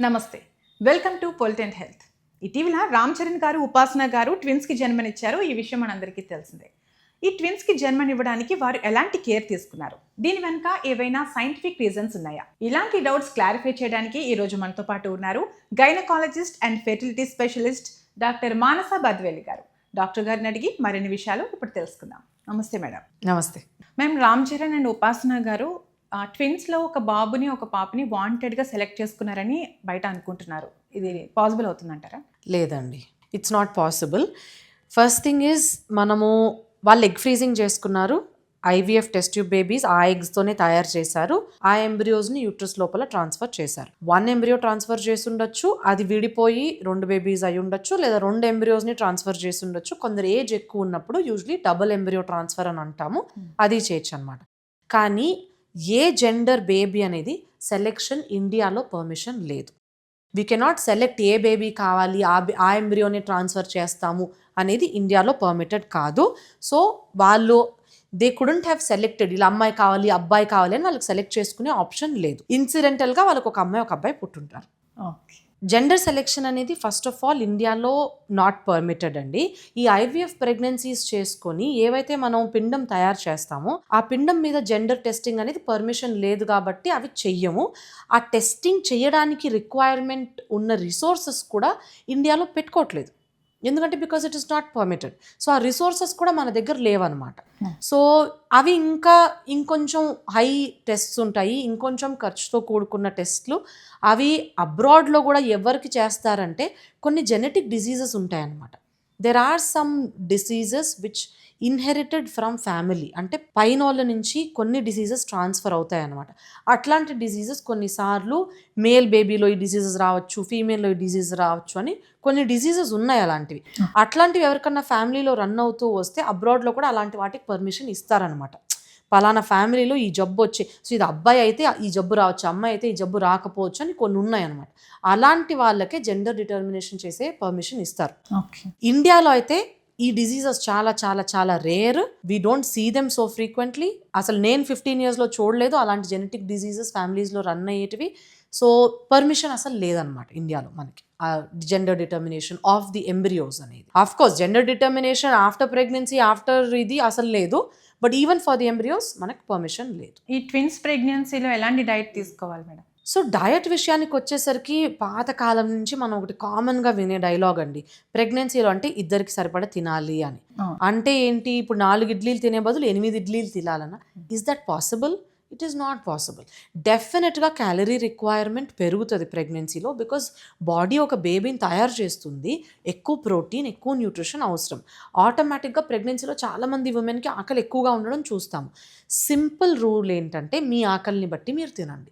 నమస్తే, welcome to పొలిటెంట్ health. ఇటీవల రామ్ చరణ్ గారు, ఉపాసన గారు ట్విన్స్కి జన్మనిచ్చారు. ఈ విషయం మనందరికీ తెలిసిందే. ఈ ట్విన్స్కి జన్మనివ్వడానికి వారు ఎలాంటి కేర్ తీసుకున్నారు, దీని వెనుక ఏవైనా సైంటిఫిక్ రీజన్స్ ఉన్నాయా? ఇలాంటి డౌట్స్ క్లారిఫై చేయడానికి ఈ రోజు మనతో పాటు ఉన్నారు gynaecologist and fertility specialist doctor Manasa Badveli గారు. డాక్టర్ గారిని అడిగి మరిన్ని విషయాలు ఇప్పుడు తెలుసుకుందాం. నమస్తే మేడం. నమస్తే. మేము రామ్ చరణ్ అండ్ ఉపాసన గారు ట్విన్స్లో ఒక బాబుని ఒక పాపని వాంటెడ్గా సెలెక్ట్ చేసుకున్నారని బయట అనుకుంటున్నారు. ఇది పాసిబుల్ అవుతుందంటారా? లేదండి, it's not possible. First thing is మనము వాళ్ళు ఎగ్ ఫ్రీజింగ్ చేసుకున్నారు. ఐవీఎఫ్ టెస్ట్ ట్యూబ్ బేబీస్ ఆ ఎగ్స్తోనే తయారు చేశారు. ఆ ఎంబ్రియోస్ని యూట్రస్ లోపల ట్రాన్స్ఫర్ చేశారు. 1 ఎంబ్రియో ట్రాన్స్ఫర్ చేసి ఉండొచ్చు, అది విడిపోయి 2 బేబీస్ అయి ఉండొచ్చు, లేదా 2 ఎంబ్రియోస్ని ట్రాన్స్ఫర్ చేసి ఉండొచ్చు. కొందరు ఏజ్ ఎక్కువ ఉన్నప్పుడు యూజువలీ డబుల్ ఎంబ్రియో ట్రాన్స్ఫర్ అని అంటాము, అది చేయొచ్చు అనమాట. కానీ ఏ జెండర్ బేబీ అనేది సెలెక్షన్ ఇండియాలో పర్మిషన్ లేదు. We cannot select A baby కావాలి, ఆ ఎంబ్రియోని ట్రాన్స్ఫర్ చేస్తాము అనేది ఇండియాలో పర్మిటెడ్ కాదు. సో వాళ్ళు దే కుడెంట్ హ్యావ్ సెలెక్టెడ్ ఇలా అమ్మాయి కావాలి అబ్బాయి కావాలి అని వాళ్ళకి సెలెక్ట్ చేసుకునే ఆప్షన్ లేదు. ఇన్సిడెంటల్గా వాళ్ళకి ఒక అమ్మాయి ఒక అబ్బాయి పుట్టుంటారు. ఓకే. జెండర్ సెలెక్షన్ అనేది ఫస్ట్ ఆఫ్ ఆల్ ఇండియాలో నాట్ పర్మిటెడ్ అండి. ఈ ఐవీఎఫ్ ప్రెగ్నెన్సీస్ చేసుకొని ఏవైతే మనం పిండం తయారు చేస్తామో ఆ పిండం మీద జెండర్ టెస్టింగ్ అనేది పర్మిషన్ లేదు కాబట్టి అవి చెయ్యము. ఆ టెస్టింగ్ చేయడానికి రిక్వైర్మెంట్ ఉన్న రిసోర్సెస్ కూడా ఇండియాలో పెట్టుకోవట్లేదు, ఎందుకంటే because it is not permitted. So ఆ రిసోర్సెస్ కూడా మన దగ్గర లేవన్నమాట. సో అవి ఇంకొంచెం హై టెస్ట్స్ ఉంటాయి, ఇంకొంచెం ఖర్చుతో కూడుకున్న టెస్ట్లు. అవి అబ్రాడ్లో కూడా ఎవరికి చేస్తారంటే కొన్ని జెనెటిక్ డిసీజెస్ ఉంటాయన్నమాట. There are some diseases which inherited from family, అంటే పైన వాళ్ళ నుంచి కొన్ని డిసీజెస్ ట్రాన్స్ఫర్ అవుతాయి అన్నమాట. అట్లాంటి డిసీజెస్ కొన్నిసార్లు మేల్ బేబీలో ఈ డిసీజెస్ రావచ్చు, ఫీమేల్లో ఈ డిసీజెస్ రావచ్చు అని కొన్ని డిసీజెస్ ఉన్నాయి అలాంటివి. అట్లాంటివి ఎవరికన్నా ఫ్యామిలీలో రన్ అవుతూ వస్తే అబ్రాడ్లో కూడా అలాంటి వాటికి పర్మిషన్ ఇస్తారనమాట. పలానా ఫ్యామిలీలో ఈ జబ్బు వచ్చి, సో ఇది అబ్బాయి అయితే ఈ జబ్బు రావచ్చు, అమ్మాయి అయితే ఈ జబ్బు రాకపోవచ్చు అని కొన్ని ఉన్నాయన్నమాట. అలాంటి వాళ్ళకే జెండర్ డిటర్మినేషన్ చేసే పర్మిషన్ ఇస్తారు. ఇండియాలో అయితే ఈ డిసీజెస్ చాలా చాలా చాలా rare. We don't see them so frequently. అసలు నేను 15 yearsలో చూడలేదు అలాంటి జెనెటిక్ డిసీజెస్ ఫ్యామిలీస్లో రన్ అయ్యేటివి. సో పర్మిషన్ అసలు లేదనమాట ఇండియాలో మనకి gender determination of the embryos అనేది. Of course gender determination after pregnancy after ఇది అసలు లేదు, but even for the embryos మనకు పర్మిషన్ లేదు. ఈ ట్విన్స్ ప్రెగ్నెన్సీలో ఎలాంటి డైట్ తీసుకోవాలి మేడం? సో డయట్ విషయానికి వచ్చేసరికి పాతకాలం నుంచి మనం ఒకటి కామన్గా వినే డైలాగ్ అండి, ప్రెగ్నెన్సీలో అంటే ఇద్దరికి సరిపడా తినాలి అని. అంటే ఏంటి, ఇప్పుడు 4 ఇడ్లీలు తినే బదులు 8 ఇడ్లీలు తినాలన్నా? Is that possible? It is not possible. డెఫినెట్గా క్యాలరీ రిక్వైర్మెంట్ పెరుగుతుంది ప్రెగ్నెన్సీలో, బికాజ్ బాడీ ఒక బేబీని తయారు చేస్తుంది, ఎక్కువ ప్రోటీన్ ఎక్కువ న్యూట్రిషన్ అవసరం. ఆటోమేటిక్గా ప్రెగ్నెన్సీలో చాలామంది ఉమెన్కి ఆకలి ఎక్కువగా ఉండడం చూస్తాము. సింపుల్ రూల్ ఏంటంటే మీ ఆకలిని బట్టి మీరు తినండి.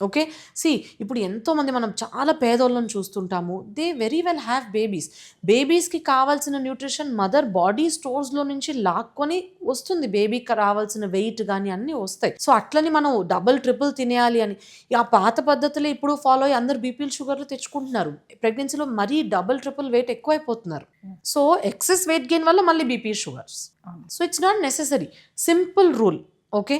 ఓకే, ఇప్పుడు ఎంతోమంది మనం చాలా పేదోళ్ళని చూస్తుంటాము, they very well have babies. బేబీస్కి కావాల్సిన న్యూట్రిషన్ మదర్ బాడీ స్టోర్స్లో నుంచి లాక్కొని వస్తుంది, బేబీకి రావాల్సిన వెయిట్ కానీ అన్నీ వస్తాయి. సో అట్లని మనం డబుల్ ట్రిపుల్ తినేయాలి అని ఆ పాత పద్ధతులే ఇప్పుడు ఫాలో అయ్యి అందరు బీపీలు షుగర్లు తెచ్చుకుంటున్నారు. ప్రెగ్నెన్సీలో మరీ డబుల్ ట్రిపుల్ వెయిట్ ఎక్కువైపోతున్నారు. సో ఎక్సెస్ వెయిట్ గెయిన్ వల్ల మళ్ళీ BP sugars. So it's not necessary. Simple rule, okay,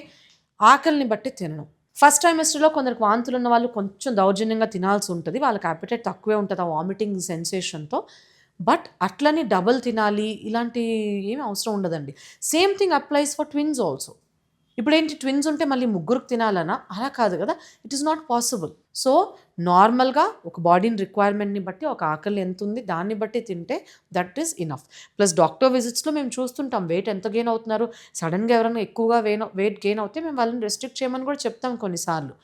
ఆకలిని బట్టి తినడం. ఫస్ట్ ట్రైమెస్టర్లో కొందరికి వాంతులు ఉన్న వాళ్ళు కొంచెం దౌర్జన్యంగా తినాల్సి ఉంటుంది, వాళ్ళకి అపెటైట్ తక్కువే ఉంటుంది ఆ వామిటింగ్ సెన్సేషన్తో. బట్ అట్లని డబుల్ తినాలి ఇలాంటి ఏమీ అవసరం ఉండదండి. Same thing applies for twins also. ఇప్పుడు ఏంటి, ట్విన్స్ ఉంటే మళ్ళీ ముగ్గురికి తినాలన్నా? అలా కాదు కదా, it is not possible. So నార్మల్గా ఒక బాడీని రిక్వైర్మెంట్ని బట్టి ఒక ఆకలి ఎంత ఉంది దాన్ని బట్టి తింటే that is enough. Plus doctor విజిట్స్లో మేము చూస్తుంటాం వెయిట్ ఎంత గెయిన్ అవుతున్నారు. సడన్గా ఎవరైనా ఎక్కువగా వెయిట్ గెయిన్ అవుతే మేము వాళ్ళని రెస్ట్రిక్ట్ చేయమని కూడా చెప్తాం కొన్నిసార్లు.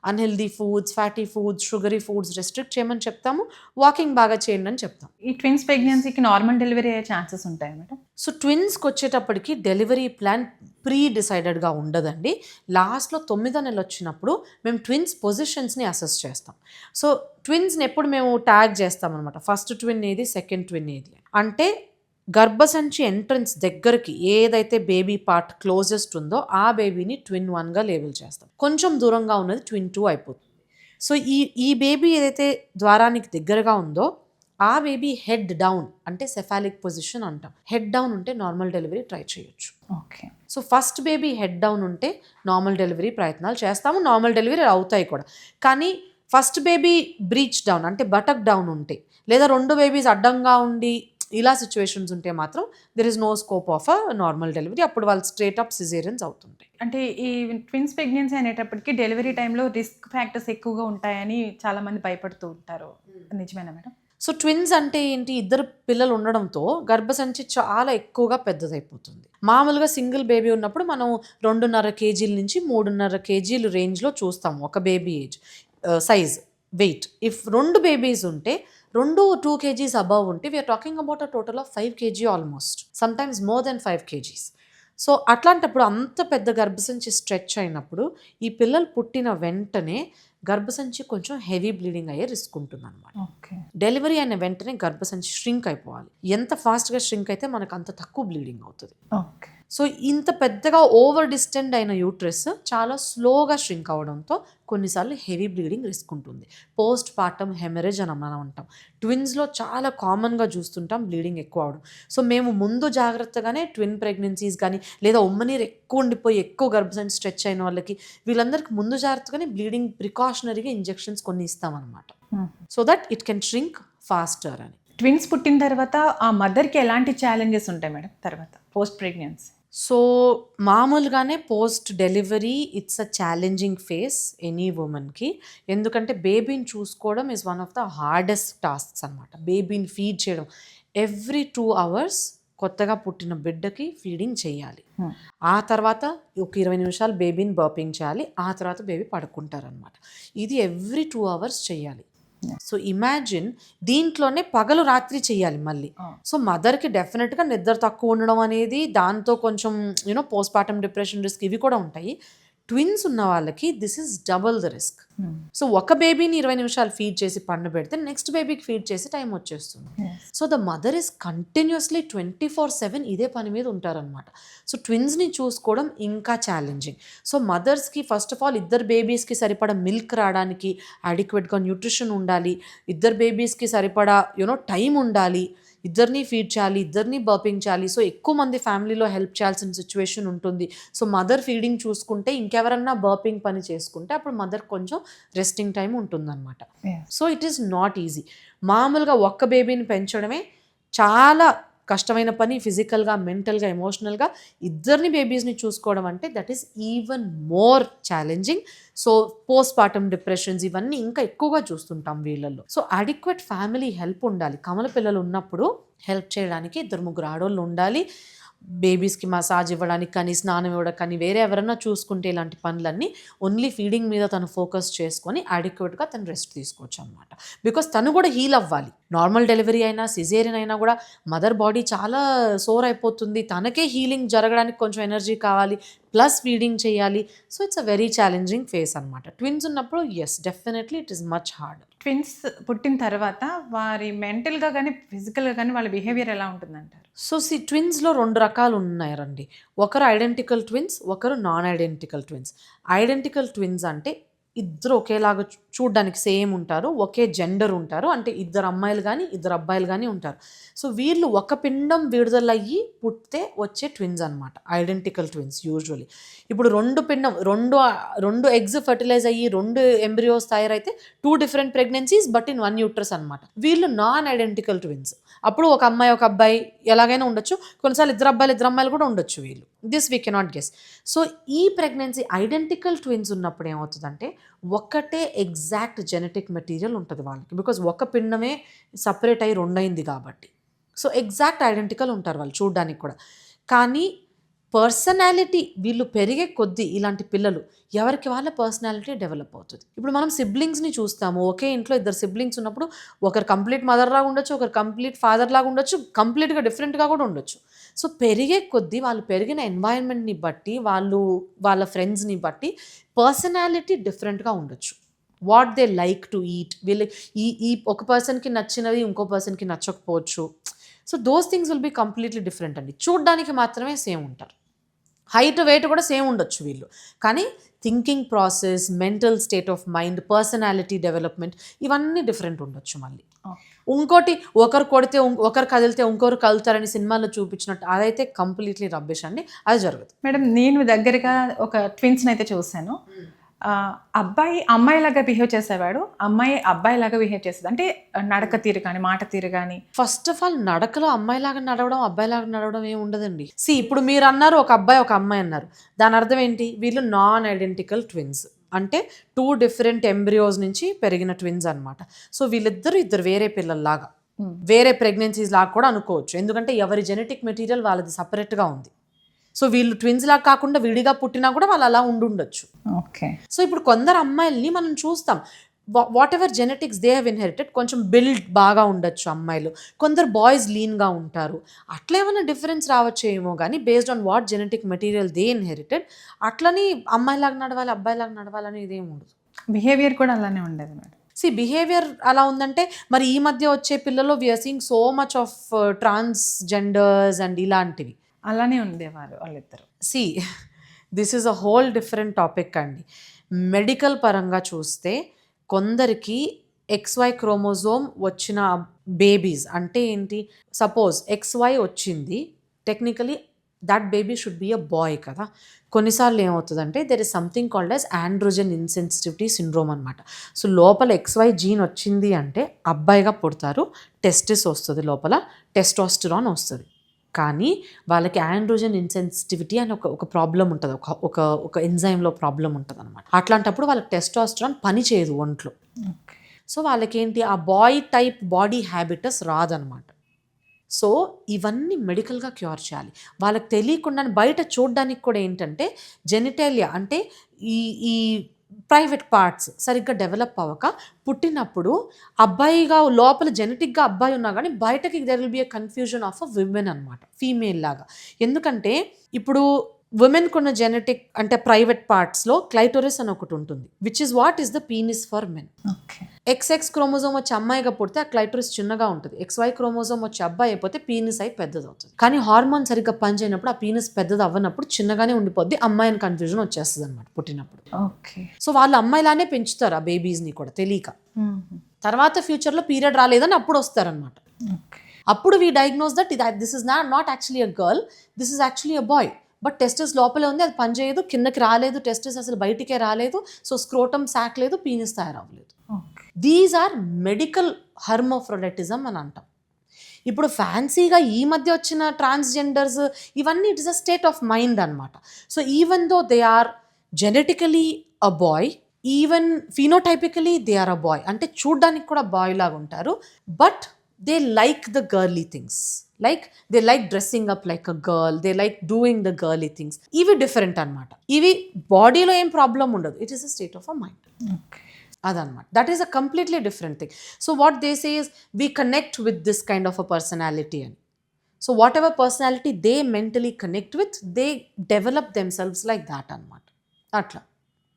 Unhealthy foods, fatty foods, sugary foods restrict చేయమని చెప్తాము, వాకింగ్ బాగా చేయండి అని చెప్తాం. ఈ ట్విన్స్ ప్రెగ్నెన్సీకి నార్మల్ డెలివరీ అయ్యే ఛాన్సెస్ ఉంటాయి మేడం? సో ట్విన్స్కి వచ్చేటప్పటికి డెలివరీ ప్లాన్ ప్రీ డిసైడెడ్గా ఉండదండి. లాస్ట్లో 9వ నెల వచ్చినప్పుడు మేము ట్విన్స్ పొజిషన్స్ని అసెస్ చేస్తాం. సో ట్విన్స్ని ఎప్పుడు మేము ట్యాగ్ చేస్తాం అనమాట, ఫస్ట్ ట్విన్ ఏది, సెకండ్ ట్విన్ ఏది అంటే గర్భసంచి ఎంట్రన్స్ దగ్గరికి ఏదైతే బేబీ పార్ట్ క్లోజెస్ట్ ఉందో ఆ బేబీని ట్విన్ 1గా లేబుల్ చేస్తాం. కొంచెం దూరంగా ఉన్నది ట్విన్ 2 అయిపోతుంది. సో ఈ బేబీ ఏదైతే ద్వారానికి దగ్గరగా ఉందో ఆ బేబీ హెడ్ డౌన్ అంటే సెఫాలిక్ పొజిషన్ అంటాం. హెడ్ డౌన్ ఉంటే నార్మల్ డెలివరీ ట్రై చేయొచ్చు. Okay. So first baby head down ఉంటే నార్మల్ డెలివరీ ప్రయత్నాలు చేస్తాము, నార్మల్ డెలివరీ అవుతాయి కూడా. కానీ ఫస్ట్ బేబీ బ్రీచ్ డౌన్ అంటే బటక్ డౌన్ ఉంటే, లేదా 2 బేబీస్ అడ్డంగా ఉండి ఇలా సిచ్యువేషన్స్ ఉంటే మాత్రం there is no scope of a normal delivery. అప్పుడు వాళ్ళు స్ట్రేట్ అప్ సిజేరియన్స్ అవుతుంటాయి. అంటే ఈ ట్విన్స్ ప్రెగ్నెన్సీ అనేటప్పటికి డెలివరీ టైంలో రిస్క్ ఫ్యాక్టర్స్ ఎక్కువగా ఉంటాయని చాలా మంది భయపడుతూ ఉంటారు. నిజమేనా మేడం? సో ట్విన్స్ అంటే ఏంటి, ఇద్దరు పిల్లలు ఉండడంతో గర్భసంచి చాలా ఎక్కువగా పెద్దదైపోతుంది. మామూలుగా సింగిల్ బేబీ ఉన్నప్పుడు మనం 2.5 కేజీల నుంచి 3.5 కేజీలు రేంజ్లో చూస్తాం ఒక baby age size weight. If 2 babies ఉంటే 2 కేజీస్ అబవ్ ఉంటే we are talking about a total of 5 kg almost, sometimes more than 5 kgs. So అట్లాంటప్పుడు అంత పెద్ద గర్భసంచి స్ట్రెచ్ అయినప్పుడు ఈ పిల్లలు పుట్టిన వెంటనే గర్భసంచి కొంచెం హెవీ బ్లీడింగ్ అయ్యే రిస్క్ ఉంటుంది అనమాట. ఓకే. డెలివరీ అయిన వెంటనే గర్భసంచి ష్రింక్ అయిపోవాలి. ఎంత ఫాస్ట్గా ష్రింక్ అయితే మనకు అంత తక్కువ బ్లీడింగ్ అవుతుంది. ఓకే. సో ఇంత పెద్దగా ఓవర్ డిస్టెండ్ అయిన యూట్రస్ చాలా స్లోగా ష్రింక్ అవడంతో కొన్నిసార్లు హెవీ బ్లీడింగ్ రిస్క్ ఉంటుంది. పోస్ట్ పార్టమ్ హెమరేజ్ అని మనం అంటాం. ట్విన్స్లో చాలా కామన్గా చూస్తుంటాం బ్లీడింగ్ ఎక్కువ అవడం. సో మేము ముందు జాగ్రత్తగానే ట్విన్ ప్రెగ్నెన్సీస్ కానీ లేదా ఉమ్మనీరు ఎక్కువ ఉండిపోయి ఎక్కువ గర్భసంచి స్ట్రెచ్ అయిన వాళ్ళకి వీళ్ళందరికీ ముందు జాగ్రత్తగానే బ్లీడింగ్ ప్రికాషనరీగా ఇంజెక్షన్స్ కొన్ని ఇస్తామన్నమాట. So that it can shrink faster అని. ట్విన్స్ పుట్టిన తర్వాత ఆ మదర్కి ఎలాంటి ఛాలెంజెస్ ఉంటాయి మేడం తర్వాత పోస్ట్ ప్రెగ్నెన్సీ? సో మామూలుగానే post delivery it's a challenging phase any ఉమెన్కి. ఎందుకంటే బేబీని చూసుకోవడం is one of the hardest tasks అనమాట. బేబీని ఫీడ్ చేయడం ఎవ్రీ 2 hours కొత్తగా పుట్టిన బిడ్డకి ఫీడింగ్ చేయాలి. ఆ తర్వాత ఒక 20 నిమిషాలు బేబీని బర్పింగ్ చేయాలి. ఆ తర్వాత బేబీ పడుకుంటారనమాట. ఇది ఎవ్రీ 2 hours చేయాలి. సో ఇమాజిన్ దీంట్లోనే పగలు రాత్రి చేయాలి మళ్ళీ. సో మదర్కి డెఫినెట్గా నిద్ర తక్కువ ఉండడం అనేది, దాంతో కొంచెం పోస్ట్ పార్టమ్ డిప్రెషన్ రిస్క్ ఇవి కూడా ఉంటాయి. ట్విన్స్ ఉన్న వాళ్ళకి this is double the risk. So ఒక బేబీని 20 నిమిషాలు ఫీడ్ చేసి పండు పెడితే నెక్స్ట్ బేబీకి ఫీడ్ చేసి టైం వచ్చేస్తుంది. So the mother is continuously 24/7 ఇదే పని మీద ఉంటారనమాట. సో ట్విన్స్ని చూసుకోవడం ఇంకా ఛాలెంజింగ్. సో మదర్స్కి ఫస్ట్ ఆఫ్ ఆల్ ఇద్దరు బేబీస్కి సరిపడా మిల్క్ రావడానికి అడిక్వేట్గా న్యూట్రిషన్ ఉండాలి. ఇద్దరు బేబీస్కి సరిపడా టైం ఉండాలి. ఇద్దరిని ఫీడ్ చేయాలి, ఇద్దరిని బర్పింగ్ చేయాలి. సో ఎక్కువ మంది ఫ్యామిలీలో హెల్ప్ చేయాల్సిన సిచ్యువేషన్ ఉంటుంది. సో మదర్ ఫీడింగ్ చూసుకుంటే ఇంకెవరన్నా బర్పింగ్ పని చేసుకుంటే అప్పుడు మదర్ కొంచెం రెస్టింగ్ టైం ఉంటుందన్నమాట. So it is not easy. మామూలుగా ఒక్క బేబీని పెంచడమే చాలా కష్టమైన పని. ఫిజికల్గా, మెంటల్గా, ఎమోషనల్గా ఇద్దరిని బేబీస్ని చూసుకోవడం అంటే that is even more challenging. So post partum depressions ఇవన్నీ ఇంకా ఎక్కువగా చూస్తుంటాం వీళ్ళల్లో. సో అడిక్వేట్ ఫ్యామిలీ హెల్ప్ ఉండాలి. కమల పిల్లలు ఉన్నప్పుడు హెల్ప్ చేయడానికి 2-3 ఆడోళ్ళు ఉండాలి. బేబీస్కి మసాజ్ ఇవ్వడానికి కానీ, స్నానం ఇవ్వడం కానీ, వేరే ఎవరన్నా చూసుకుంటే ఇలాంటి పనులన్నీ ఓన్లీ ఫీడింగ్ మీద తను ఫోకస్ చేసుకొని అడిక్వేట్గా తను రెస్ట్ తీసుకోవచ్చు అనమాట. బికాస్ తను కూడా హీల్ అవ్వాలి. నార్మల్ డెలివరీ అయినా సిజేరియన్ అయినా కూడా మదర్ బాడీ చాలా సోర్ అయిపోతుంది. తనకే హీలింగ్ జరగడానికి కొంచెం ఎనర్జీ కావాలి, ప్లస్ ఫీడింగ్ చేయాలి. So it's a very challenging phase అనమాట. ట్విన్స్ ఉన్నప్పుడు yes definitely it is much hard. Twins పుట్టిన తర్వాత వారి మెంటల్గా కానీ ఫిజికల్గా కానీ వాళ్ళ బిహేవియర్ ఎలా ఉంటుందంటారు? సో ట్విన్స్లో 2 రకాలు ఉన్నాయండి. ఒకరు ఐడెంటికల్ ట్విన్స్, ఒకరు non identical twins. Identical twins అంటే ఇద్దరు ఒకేలాగా చూడడానికి సేమ్ ఉంటారు, ఒకే జెండర్ ఉంటారు. అంటే 2 అమ్మాయిలు కానీ 2 అబ్బాయిలు కానీ ఉంటారు. సో వీళ్ళు ఒక పిండం విడుదలయ్యి పుట్టితే వచ్చే ట్విన్స్ అనమాట ఐడెంటికల్ ట్విన్స్ యూజువలీ. ఇప్పుడు 2 ఎగ్స్ ఫర్టిలైజ్ అయ్యి 2 ఎంబ్రియోస్ తయారైతే 2 different pregnancies but in 1 uterus అనమాట. వీళ్ళు నాన్ ఐడెంటికల్ ట్విన్స్. అప్పుడు ఒక అమ్మాయి ఒక అబ్బాయి ఎలాగైనా ఉండొచ్చు, కొన్నిసార్లు 2 అబ్బాయిలు 2 అమ్మాయిలు కూడా ఉండొచ్చు వీళ్ళు. This we cannot guess. So ఈ ప్రెగ్నెన్సీ ఐడెంటికల్ ట్విన్స్ ఉన్నప్పుడు ఏమవుతుందంటే ఒక్కటే ఎగ్జాక్ట్ జెనెటిక్ మెటీరియల్ ఉంటుంది వాళ్ళకి. బికాజ్ ఒక పిండమే సపరేట్ అయ్యి 2 అయింది కాబట్టి. సో ఎగ్జాక్ట్ ఐడెంటికల్ ఉంటారు వాళ్ళు చూడడానికి కూడా. కానీ పర్సనాలిటీ వీళ్ళు పెరిగే కొద్దీ ఇలాంటి పిల్లలు ఎవరికి వాళ్ళ పర్సనాలిటీ డెవలప్ అవుతుంది. ఇప్పుడు మనం సిబ్లింగ్స్ని చూస్తాము. ఒకే ఇంట్లో 2 సిబ్లింగ్స్ ఉన్నప్పుడు ఒకరు కంప్లీట్ మదర్ లాగా ఉండొచ్చు, ఒకరు కంప్లీట్ ఫాదర్ లాగా ఉండొచ్చు, కంప్లీట్గా డిఫరెంట్గా కూడా ఉండొచ్చు. సో పెరిగే కొద్దీ వాళ్ళు పెరిగిన ఎన్వైరన్మెంట్ని బట్టి, వాళ్ళ ఫ్రెండ్స్ని బట్టి పర్సనాలిటీ డిఫరెంట్గా ఉండొచ్చు. What they like to eat, వీళ్ళు ఈ ఒక పర్సన్కి నచ్చినవి ఇంకో పర్సన్కి నచ్చకపోవచ్చు. So those things will be completely different అండి. చూడ్డానికి మాత్రమే సేమ్ ఉంటారు. హైట్ వెయిట్ కూడా సేమ్ ఉండొచ్చు వీళ్ళు, కానీ thinking process, mental state of mind, personality development ఇవన్నీ డిఫరెంట్ ఉండొచ్చు. మళ్ళీ ఇంకోటి ఒకరు కొడితే ఒకరు కదిలితే ఇంకొకరు కదులుతారని సినిమాలో చూపించినట్టు అదైతే కంప్లీట్లీ రబ్బిష్ అండి, అది జరగదు. మేడం నేను దగ్గరగా ఒక ట్విన్స్ని అయితే చూశాను. అబ్బాయి అమ్మాయిలాగా బిహేవ్ చేసేవాడు, అమ్మాయి అబ్బాయిలాగా బిహేవ్ చేసేది. అంటే నడక తీరు కానీ మాట తీరు కానీ. ఫస్ట్ ఆఫ్ ఆల్ నడకలో అమ్మాయిలాగా నడవడం అబ్బాయిలాగా నడవడం ఏమి ఉండదండి. ఇప్పుడు మీరు అన్నారు ఒక అబ్బాయి ఒక అమ్మాయి అన్నారు, దాని అర్థం ఏంటి? వీళ్ళు నాన్ ఐడెంటికల్ ట్విన్స్, అంటే 2 డిఫరెంట్ ఎంబ్రియోస్ నుంచి పెరిగిన ట్విన్స్ అనమాట. సో వీళ్ళిద్దరు వేరే పిల్లల్లాగా, వేరే ప్రెగ్నెన్సీస్ లాగా కూడా అనుకోవచ్చు, ఎందుకంటే ఎవరి జెనెటిక్ మెటీరియల్ వాళ్ళది సపరేట్గా ఉంది. సో వీళ్ళు ట్విన్స్ లాగా కాకుండా విడిగా పుట్టినా కూడా వాళ్ళు అలా ఉండుండొచ్చు. ఓకే. సో ఇప్పుడు కొందరు అమ్మాయిల్ని మనం చూస్తాం, what ever genetics they have inherited, కొంచెం బిల్డ్ బాగా ఉండొచ్చు అమ్మాయిలు, కొందరు బాయ్స్ లీన్గా ఉంటారు. అట్లా ఏమైనా డిఫరెన్స్ రావచ్చు ఏమో కానీ based on what genetic material they inherited, అట్లని అమ్మాయిలాగా నడవాలి అబ్బాయిలాగా నడవాలని ఇదేం ఉండదు. బిహేవియర్ కూడా అలానే ఉండేది మేడం. బిహేవియర్ అలా ఉందంటే మరి ఈ మధ్య వచ్చే పిల్లలు we are seeing so much of transgenders and ఇలాంటివి. అలానే ఉండేవారు వాళ్ళిద్దరు. This is a whole different topic అండి. మెడికల్ పరంగా చూస్తే కొందరికి XY క్రోమోజోమ్ వచ్చిన బేబీస్ అంటే ఏంటి, సపోజ్ XY వచ్చింది, technically that baby should be a boy కదా. కొన్నిసార్లు ఏమవుతుందంటే there is something called as androgen insensitivity syndrome అనమాట. సో లోపల XY జీన్ వచ్చింది అంటే అబ్బాయిగా పుడతారు, టెస్టిస్ వస్తుంది, లోపల టెస్టోస్టెరాన్ వస్తుంది. కానీ వాళ్ళకి ఆండ్రోజన్ ఇన్సెన్సిటివిటీ అని ఒక ప్రాబ్లం ఉంటుంది, ఒక ఎంజైమ్లో ప్రాబ్లం ఉంటుంది అనమాట. అట్లాంటప్పుడు వాళ్ళకి టెస్టోస్టెరాన్ పని చేయదు ఒంట్లో. సో వాళ్ళకేంటి ఆ బాయ్ టైప్ బాడీ హ్యాబిటస్ రాదనమాట. సో ఇవన్నీ మెడికల్గా క్యూర్ చేయాలి. వాళ్ళకి తెలియకుండా బయట చూడడానికి కూడా ఏంటంటే జెనిటాలియా అంటే ఈ ప్రైవేట్ పార్ట్స్ సరిగ్గా డెవలప్ అవ్వక పుట్టినప్పుడు అబ్బాయిగా లోపల జెనెటిక్గా అబ్బాయి ఉన్నా కానీ బయటకి there will be a confusion of a women అనమాట, ఫీమేల్ లాగా. ఎందుకంటే ఇప్పుడు ఉమెన్కి ఉన్న జెనెటిక్ అంటే ప్రైవేట్ పార్ట్స్లో క్లైటోరిస్ అని ఒకటి ఉంటుంది, which is what is the penis for men. XX chromosome వచ్చి అమ్మాయిగా పుడితే ఆ క్లైటోరిస్ చిన్నగా ఉంటుంది, XY క్రోమోజోమ్ వచ్చి అబ్బాయి అయిపోతే పీనిస్ అయి పెద్దది అవుతుంది. కానీ హార్మోన్ సరిగ్గా పనిచేయనప్పుడు ఆ పీనిస్ పెద్దది అవ్వనప్పుడు చిన్నగానే ఉండిపోద్ది, అమ్మాయిని కన్ఫ్యూజన్ వచ్చేస్తుంది అనమాట పుట్టినప్పుడు. సో వాళ్ళు అమ్మాయిలానే పెంచుతారు ఆ బేబీస్ని కూడా తెలియక. తర్వాత ఫ్యూచర్లో పీరియడ్ రాలేదని అప్పుడు వస్తారనమాట. అప్పుడు we diagnose that this is not actually a girl, this is actually a boy. But testis లోపలే ఉంది, అది పనిచేయదు, కిందకి రాలేదు, టెస్టిస్ అసలు బయటికే రాలేదు, సో స్క్రోటమ్ సాక్ లేదు, పీనిస్ తయారవ్వలేదు. దీస్ ఆర్ మెడికల్ హెర్మోఫ్రోడైటిజం అని అంటాం. ఇప్పుడు ఫ్యాన్సీగా ఈ మధ్య వచ్చిన ట్రాన్స్జెండర్స్ ఇవన్నీ it is a state of mind అనమాట. So even though they are genetically a boy, even phenotypically they are a boy, అంటే చూడ్డానికి కూడా బాయ్ లాగా ఉంటారు, but they like the girly things, like they like dressing up like a girl, they like doing the girly things. ఇవి different అనమాట. ఇవి బాడీలో ఏం ప్రాబ్లం ఉండదు, it is a state of a mind. అదనమాట, that is a completely different thing. So what they say is we connect with this kind of a personality అని. So whatever personality they mentally connect with, they develop themselves like that అనమాట. అట్లా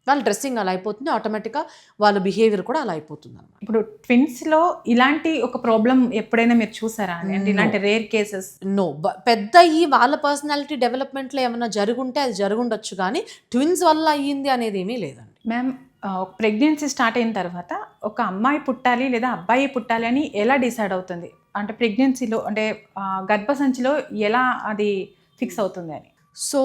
వాళ్ళ dressing అలా అయిపోతుంది, ఆటోమేటిక్గా వాళ్ళ behaviour కూడా అలా అయిపోతుంది అనమాట. ఇప్పుడు ట్విన్స్లో ఇలాంటి ఒక ప్రాబ్లం ఎప్పుడైనా మీరు చూసారా అంటే ఇలాంటి రేర్ కేసెస్? నో, పెద్ద ఈ వాళ్ళ పర్సనాలిటీ డెవలప్మెంట్లో ఏమైనా జరుగుంటే అది జరుగుండొచ్చు, కానీ ట్విన్స్ వల్ల అయ్యింది అనేది ఏమీ లేదండి. మ్యామ్, ప్రెగ్నెన్సీ స్టార్ట్ అయిన తర్వాత ఒక అమ్మాయి పుట్టాలి లేదా అబ్బాయి పుట్టాలి అని ఎలా డిసైడ్ అవుతుంది? అంటే ప్రెగ్నెన్సీలో అంటే గర్భసంచిలో ఎలా అది ఫిక్స్ అవుతుంది అని? సో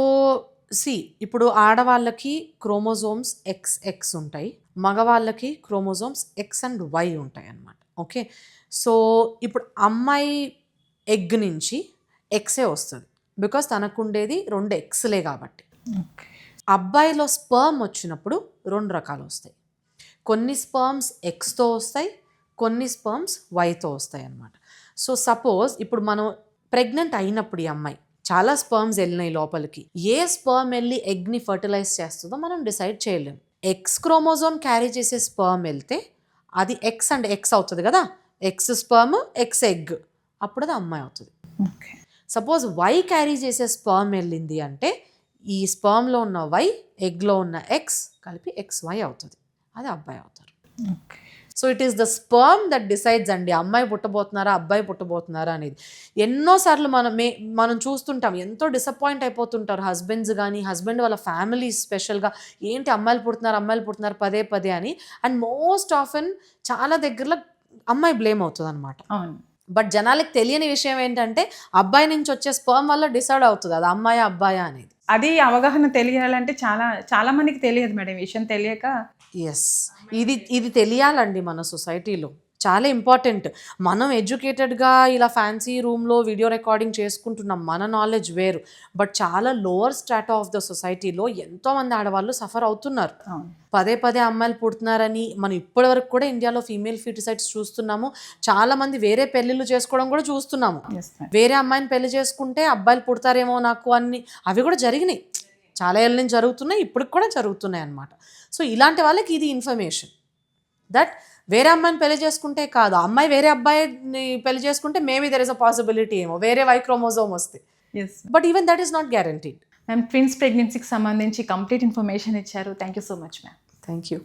ఇప్పుడు ఆడవాళ్ళకి క్రోమోజోమ్స్ XX ఉంటాయి, మగవాళ్ళకి క్రోమోజోమ్స్ X అండ్ Y ఉంటాయి అన్నమాట. ఓకే, సో ఇప్పుడు అమ్మాయి ఎగ్ నుంచి Xే వస్తుంది, బికాస్ తనకుండేది 2 Xలే కాబట్టి. అబ్బాయిలో స్పర్మ్ వచ్చినప్పుడు 2 రకాలు వస్తాయి, కొన్ని స్పర్మ్స్ Xతో వస్తాయి, కొన్ని స్పర్మ్స్ Yతో వస్తాయి అన్నమాట. సో సపోజ్ ఇప్పుడు మనం ప్రెగ్నెంట్ అయినప్పుడు ఈ అమ్మాయి చాలా స్పర్మ్స్ వెళ్ళినాయి లోపలికి, ఏ స్పర్మ్ వెళ్ళి ఎగ్ని ఫర్టిలైజ్ చేస్తుందో మనం డిసైడ్ చేయలేము. X క్రోమోజోమ్ క్యారీ చేసే స్పర్మ్ వెళ్తే అది X అండ్ X అవుతుంది కదా, X స్పర్మ్ X ఎగ్, అప్పుడు అది అమ్మాయి అవుతుంది. సపోజ్ Y క్యారీ చేసే స్పర్మ్ వెళ్ళింది అంటే ఈ స్పర్మ్లో ఉన్న Y, ఎగ్లో ఉన్న X కలిపి XY అవుతుంది, అది అబ్బాయి అవుతారు. So it is the sperm that decides అండి అమ్మాయి పుట్టబోతున్నారా అబ్బాయి పుట్టబోతున్నారా అనేది. ఎన్నోసార్లు మనం చూస్తుంటాం, ఎంతో డిసప్పాయింట్ అయిపోతుంటారు హస్బెండ్స్ కానీ, హస్బెండ్ వాళ్ళ ఫ్యామిలీ స్పెషల్గా, ఏంటి అమ్మాయిలు పుడుతున్నారు పదే పదే అని. అండ్ మోస్ట్ ఆఫెన్ చాలా దగ్గరలో అమ్మాయి బ్లేమ్ అవుతుంది అనమాట. బట్ జనాలకు తెలియని విషయం ఏంటంటే అబ్బాయి నుంచి వచ్చే స్పర్మ్ వల్ల డిసైడ్ అవుతుంది అది అమ్మాయా అబ్బాయా అనేది. అది అవగాహన తెలియాలంటే చాలా చాలా మందికి తెలియదు మేడం, ఈ విషయం తెలియక. ఎస్, ఇది తెలియాలండి మన సొసైటీలో, చాలా ఇంపార్టెంట్. మనం ఎడ్యుకేటెడ్గా ఇలా ఫ్యాన్సీ రూమ్లో వీడియో రికార్డింగ్ చేసుకుంటున్నాం, మన నాలెడ్జ్ వేరు. బట్ చాలా లోవర్ స్ట్రాటా ఆఫ్ ద సొసైటీలో ఎంతోమంది ఆడవాళ్ళు సఫర్ అవుతున్నారు. పదే అమ్మాయిలు పుడుతున్నారని మనం ఇప్పటి వరకు కూడా ఇండియాలో ఫీమేల్ ఫీటిసైడ్స్ చూస్తున్నాము. చాలా మంది వేరే పెళ్ళిళ్ళు చేసుకోవడం కూడా చూస్తున్నాము. వేరే అమ్మాయిని పెళ్లి చేసుకుంటే అబ్బాయిలు పుడతారేమో నాకు అని, అవి కూడా జరిగినాయి, చాలా ఏళ్ళ నుంచి జరుగుతున్నాయి, ఇప్పటికి కూడా జరుగుతున్నాయి అన్నమాట. సో ఇలాంటి వాళ్ళకి ఇది ఇన్ఫర్మేషన్ దట్ వేరే అమ్మాయిని పెళ్లి చేసుకుంటే కాదు, అమ్మాయి వేరే అబ్బాయిని పెళ్లి చేసుకుంటే maybe there is a possibility ఏమో వేరే వై క్రోమోజోమ్ వస్తే. But even that is not guaranteed. Ma'am, twins ప్రెగ్నెన్సీకి సంబంధించి కంప్లీట్ ఇన్ఫర్మేషన్ ఇచ్చారు. Thank you so much ma'am. Thank you.